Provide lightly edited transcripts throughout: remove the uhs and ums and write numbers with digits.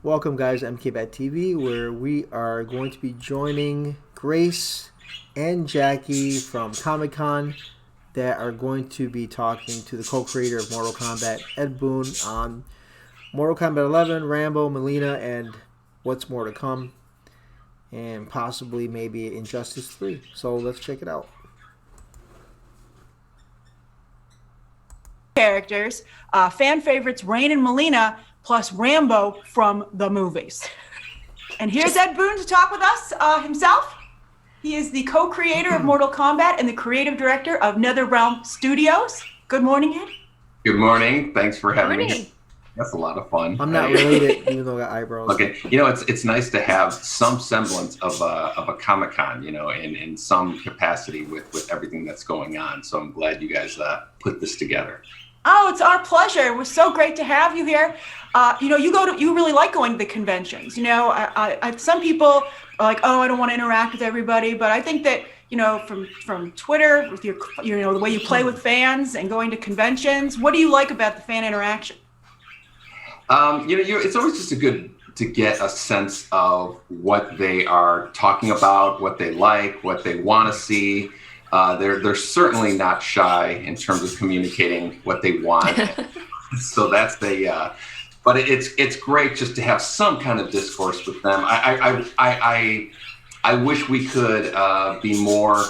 Welcome, guys, to Mkbat TV, where we are going to be joining Grace and Jackie from Comic-Con that are going to be talking to the co-creator of Mortal Kombat, Ed Boon, on Mortal Kombat 11, Rambo, Melina, and what's more to come, and possibly maybe Injustice 3. So let's check it out. Characters, fan favorites Rain and Melina, plus Rambo from the movies. And here's Ed Boon to talk with us himself. He is the co-creator of Mortal Kombat and the creative director of NetherRealm Studios. Good morning, Ed. Good morning. Thanks for having me. That's a lot of fun. I'm not related, even though I got eyebrows. Okay, you know, it's nice to have some semblance of a Comic-Con, you know, in some capacity with everything that's going on. So I'm glad you guys put this together. Oh, it's our pleasure. It was so great to have you here. You know, you really like going to the conventions. You know, some people are like, oh, I don't want to interact with everybody, but I think that, you know, from Twitter, with your, you know, the way you play with fans and going to conventions, what do you like about the fan interaction? You know, it's always just to get a sense of what they are talking about, what they like, what they want to see. They're certainly not shy in terms of communicating what they want. So that's but it's great just to have some kind of discourse with them. I wish we could be more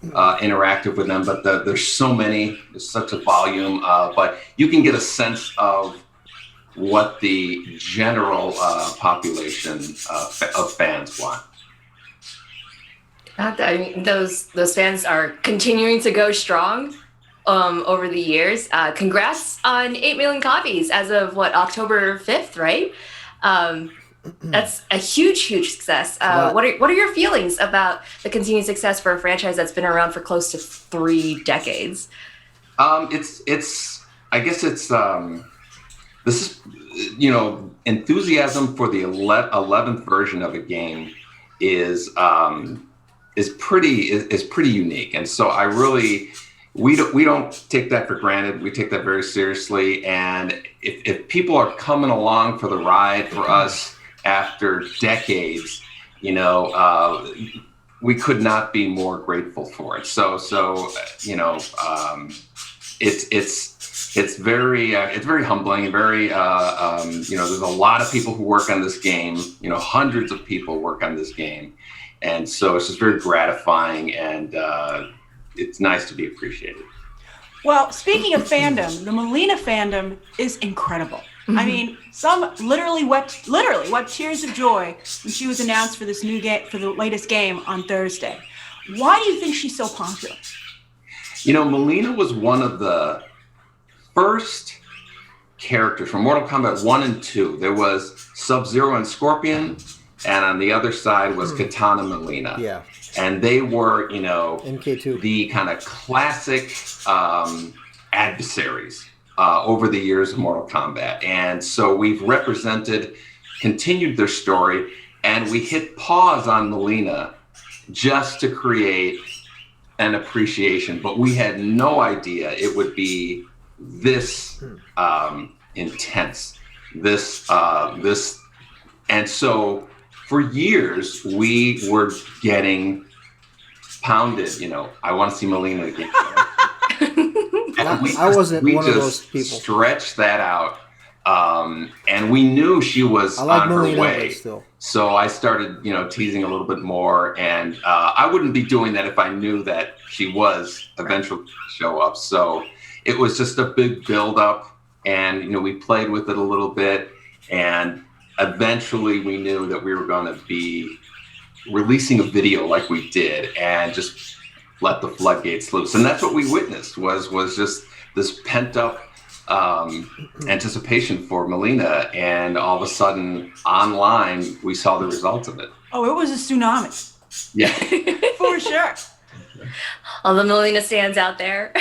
interactive with them, but there's so many, there's such a volume. But you can get a sense of what the general population of fans want. I mean, those fans are continuing to go strong over the years. Congrats on 8 million copies as of October 5th, right? That's a huge success. What are your feelings about the continued success for a franchise that's been around for close to 3 decades? I guess it's this is, you know, enthusiasm for the 11th version of a game is pretty unique, and so I really we don't take that for granted. We take that very seriously, and if people are coming along for the ride for us after decades, you know, we could not be more grateful for it. So you know, it's very humbling and very you know, there's a lot of people who work on this game. You know, hundreds of people work on this game. And so it's just very gratifying, and it's nice to be appreciated. Well, speaking of fandom, the Melina fandom is incredible. Mm-hmm. I mean, some literally wept tears of joy when she was announced for this new game, for the latest game on Thursday. Why do you think she's so popular? You know, Melina was one of the first characters from Mortal Kombat 1 and 2. There was Sub-Zero and Scorpion, and on the other side was Katana Melina. Yeah. And they were, you know, MK2. The kind of classic adversaries over the years of Mortal Kombat. And so we've continued their story, and we hit pause on Melina just to create an appreciation. But we had no idea it would be this intense, this, and so for years, we were getting pounded, you know, I want to see Melina again. I wasn't one of those people. Stretched that out, and we knew she was on her way. Still. So I started, you know, teasing a little bit more, and I wouldn't be doing that if I knew that she was eventually going to show up. So it was just a big build-up, and, you know, we played with it a little bit, and eventually we knew that we were going to be releasing a video like we did and just let the floodgates loose. And that's what we witnessed was just this pent up anticipation for Melina. And all of a sudden online, we saw the results of it. Oh, it was a tsunami. Yeah. For sure. All the Melina stands out there.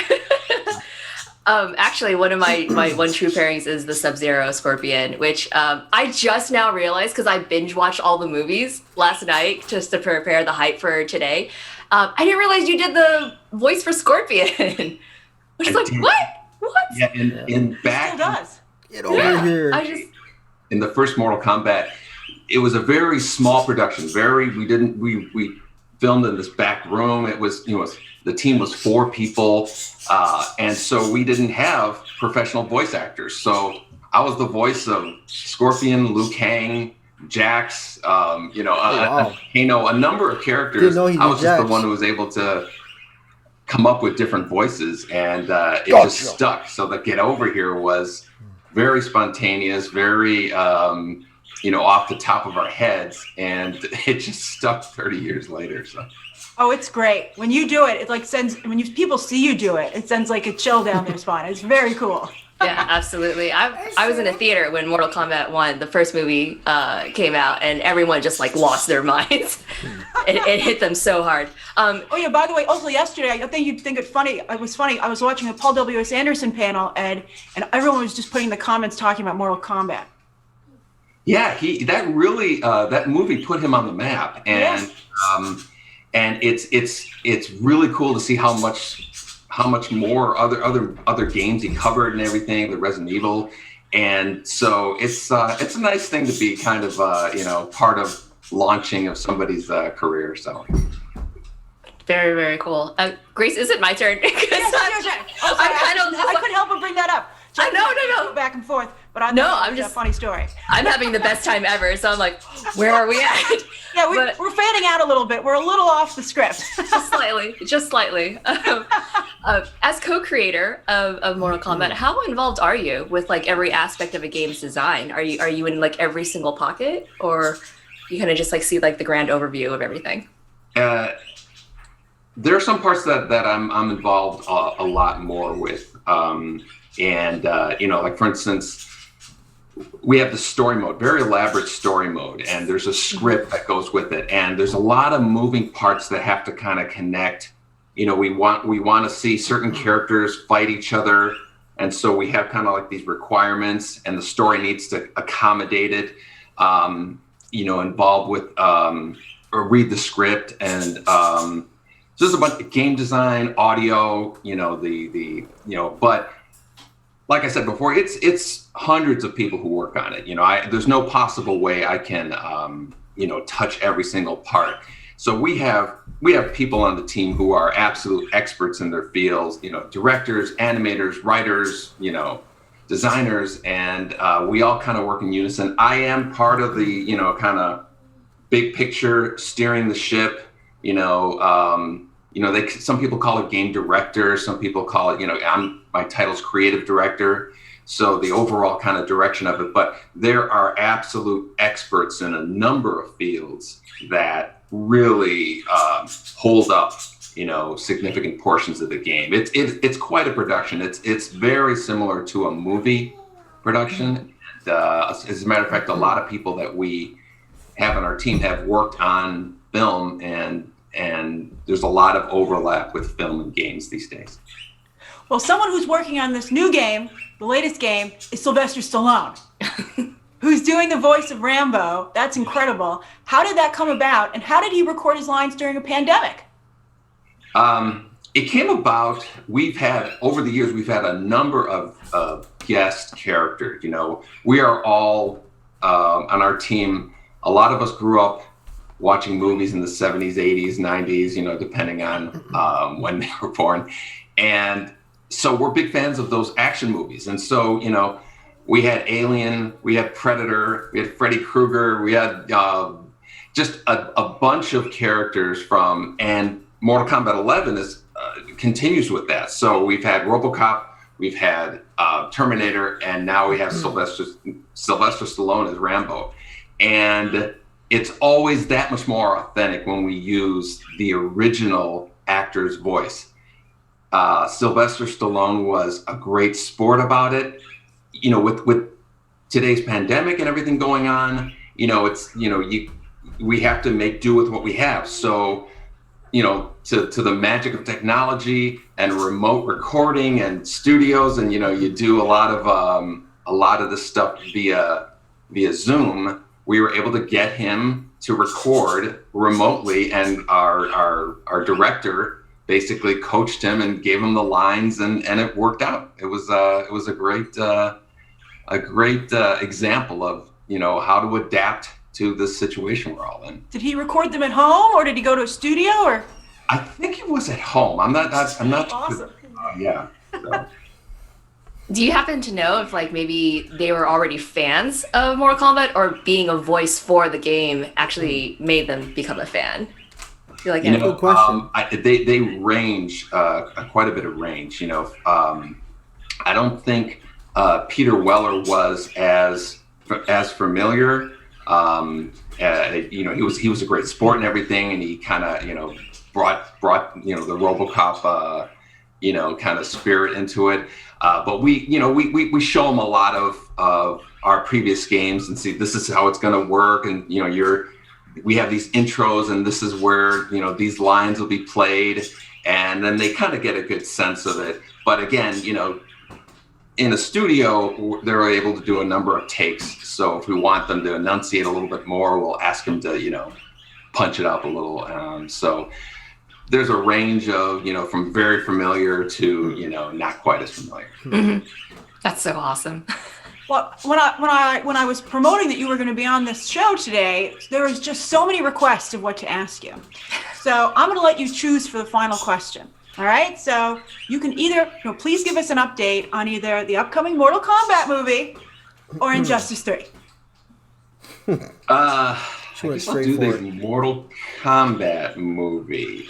Actually, one of my one true pairings is the Sub-Zero Scorpion, which I just now realized because I binge watched all the movies last night just to prepare the hype for today. I didn't realize you did the voice for Scorpion. I was like, what? Yeah, in back. It still does. Get over here. in the first Mortal Kombat, it was a very small production. We filmed in this back room. It was, the team was 4 people. And so we didn't have professional voice actors. So I was the voice of Scorpion, Liu Kang, Jax, a number of characters. I was just the one who was able to come up with different voices, and it just stuck. So the Get Over Here was very spontaneous, very, off the top of our heads, and it just stuck 30 years later. So. Oh, it's great. When you do it, it like sends, people see you do it, it sends like a chill down their spine. It's very cool. Yeah, absolutely. I was in a theater when Mortal Kombat 1, the first movie, came out, and everyone just like lost their minds. It hit them so hard. Oh yeah, by the way, also yesterday, I think you'd think it funny. It was funny. I was watching a Paul W.S. Anderson panel, Ed, and everyone was just putting in the comments talking about Mortal Kombat. Yeah, that movie put him on the map, and and it's really cool to see how much more other games he covered and everything, the Resident Evil, and so it's a nice thing to be kind of part of launching of somebody's career. So very, very cool. Grace, is it my turn? Yes, it's your turn. Oh, sorry, I couldn't help but bring that up. No. Back and forth, but I'm just a funny story. I'm having the best time ever, so I'm like, where are we at? Yeah, we're fanning out a little bit. We're a little off the script. just slightly. As co-creator of Mortal Kombat, how involved are you with like every aspect of a game's design? Are you in like every single pocket, or you kind of just like see like the grand overview of everything? There are some parts that I'm involved a lot more with. Like for instance, we have the story mode, very elaborate story mode, and there's a script that goes with it, and there's a lot of moving parts that have to kind of connect. We want to see certain characters fight each other, and so we have kind of like these requirements, and the story needs to accommodate it. Involved with or read the script, and so there's a bunch of game design, audio, but. Like I said before, it's hundreds of people who work on it. There's no possible way I can, touch every single part. So we have people on the team who are absolute experts in their fields. Directors, animators, writers, designers, and we all kind of work in unison. I am part of the, kind of big picture, steering the ship. Some people call it game director. Some people call it, my title's creative director. So the overall kind of direction of it. But there are absolute experts in a number of fields that really hold up, significant portions of the game. It's quite a production. It's very similar to a movie production. And, as a matter of fact, a lot of people that we have on our team have worked on film, and there's a lot of overlap with film and games these days. Well, someone who's working on this new game, the latest game, is Sylvester Stallone, who's doing the voice of Rambo. That's incredible. How did that come about, and how did he record his lines during a pandemic? It came about, over the years, we've had a number of guest characters. We are all on our team, a lot of us grew up watching movies in the 70s, 80s, 90s, depending on when they were born. And so we're big fans of those action movies. And so, we had Alien, we had Predator, we had Freddy Krueger, we had just a bunch of characters and Mortal Kombat 11 continues with that. So we've had RoboCop, we've had Terminator, and now we have Sylvester Stallone as Rambo. And it's always that much more authentic when we use the original actor's voice. Sylvester Stallone was a great sport about it. With today's pandemic and everything going on, we have to make do with what we have. So, to the magic of technology and remote recording and studios, and you do a lot of this stuff via Zoom. We were able to get him to record remotely, and our director basically coached him and gave him the lines, and it worked out. It was a great example of how to adapt to this situation we're all in. Did he record them at home, or did he go to a studio, or? I think it was at home. I'm not. Awesome. Yeah. So. Do you happen to know if like maybe they were already fans of Mortal Kombat, or being a voice for the game actually made them become a fan? Good question. They range quite a bit of range. I don't think Peter Weller was as familiar. He was a great sport and everything, and he kind of brought the RoboCop kind of spirit into it. But we show them a lot of our previous games and see this is how it's going to work, and we have these intros, and this is where these lines will be played, and then they kind of get a good sense of it. But again, in a studio, they're able to do a number of takes. So if we want them to enunciate a little bit more, we'll ask them to punch it up a little. So there's a range of from very familiar to not quite as familiar. Mm-hmm. That's so awesome. Well, when I was promoting that you were going to be on this show today, there was just so many requests of what to ask you. So I'm going to let you choose for the final question. All right. So you can either please give us an update on either the upcoming Mortal Kombat movie or Injustice 3. I guess I'll do the Mortal Kombat movie.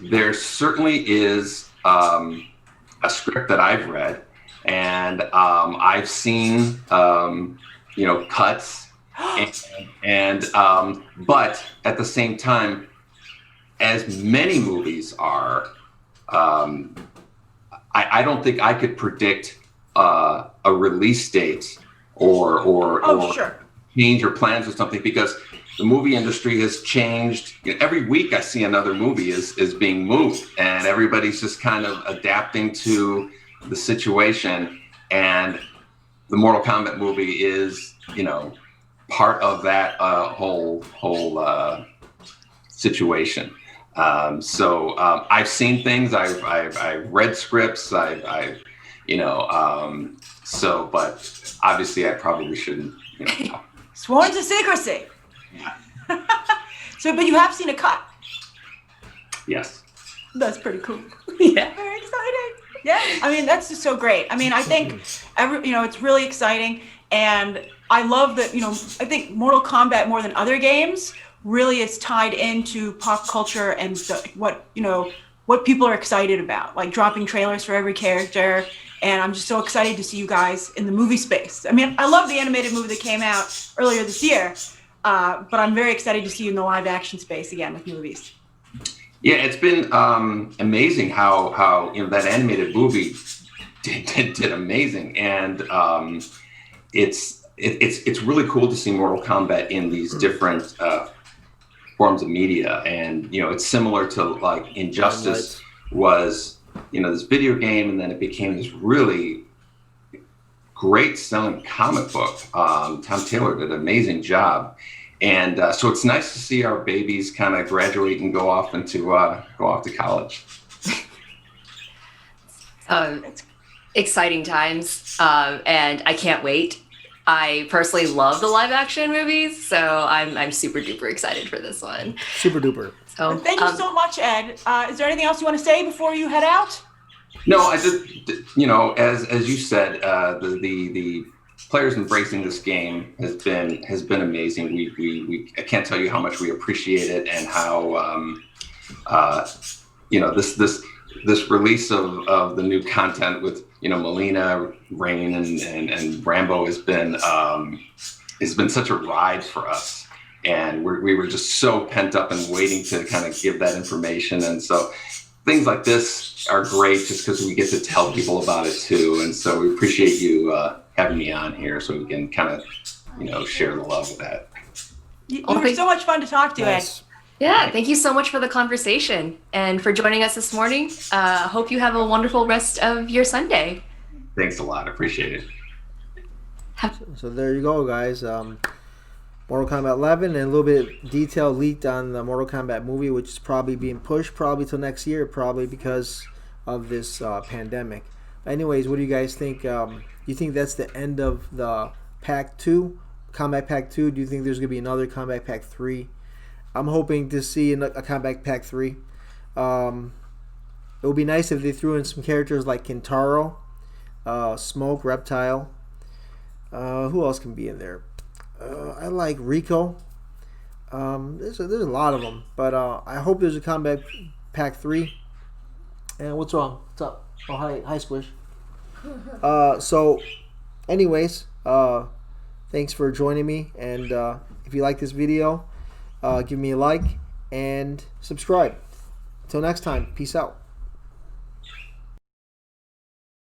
There certainly is a script that I've read, and I've seen cuts, and but at the same time, as many movies are, I don't think I could predict a release date or Sure. change or plans or something, because the movie industry has changed. Every week I see another movie is being moved, and everybody's just kind of adapting to the situation. And the Mortal Kombat movie is, part of that whole situation. So I've seen things. I've read scripts. But obviously I probably shouldn't. Sworn to secrecy. Yeah. But you have seen a cut. Yes. That's pretty cool. Yeah. Very exciting. Yeah. I mean, that's just so great. I mean, I think it's really exciting, and I love that. I think Mortal Kombat, more than other games, really is tied into pop culture and what people are excited about, like dropping trailers for every character. And I'm just so excited to see you guys in the movie space. I mean, I love the animated movie that came out earlier this year, but I'm very excited to see you in the live action space again with movies. Yeah, it's been amazing how that animated movie did amazing, and it's really cool to see Mortal Kombat in these different forms of media, and it's similar to like Injustice was. This video game, and then it became this really great selling comic book. Tom Taylor did an amazing job, and so it's nice to see our babies kind of graduate and go off to college. Exciting times, and I can't wait. I personally love the live action movies, so I'm super duper excited for this one. Super duper. So thank you so much, Ed. Is there anything else you want to say before you head out? No, I just, as you said, the players embracing this game has been amazing. I can't tell you how much we appreciate it, and how this release of the new content with Melina, Rain, and Rambo has been such a ride for us. And we were just so pent up and waiting to kind of give that information. And so things like this are great just because we get to tell people about it too. And so we appreciate you having me on here so we can kind of, share the love with that. You were so much fun to talk to, Ed. Yeah, thank you so much for the conversation and for joining us this morning. Hope you have a wonderful rest of your Sunday. Thanks a lot. I appreciate it. So there you go, guys. Mortal Kombat 11, and a little bit of detail leaked on the Mortal Kombat movie, which is probably being pushed till next year, probably because of this pandemic. Anyways, what do you guys think? You think that's the end of the Pack 2, Kombat Pack 2? Do you think there's going to be another Kombat Pack 3? I'm hoping to see a Kombat Pack 3. It would be nice if they threw in some characters like Kintaro, Smoke, Reptile. Who else can be in there? I like Rico. There's a lot of them, but I hope there's a Kombat Pack 3. And what's wrong? What's up? Oh, hi, Squish. So, anyways, thanks for joining me. And if you like this video, give me a like and subscribe. Until next time, peace out.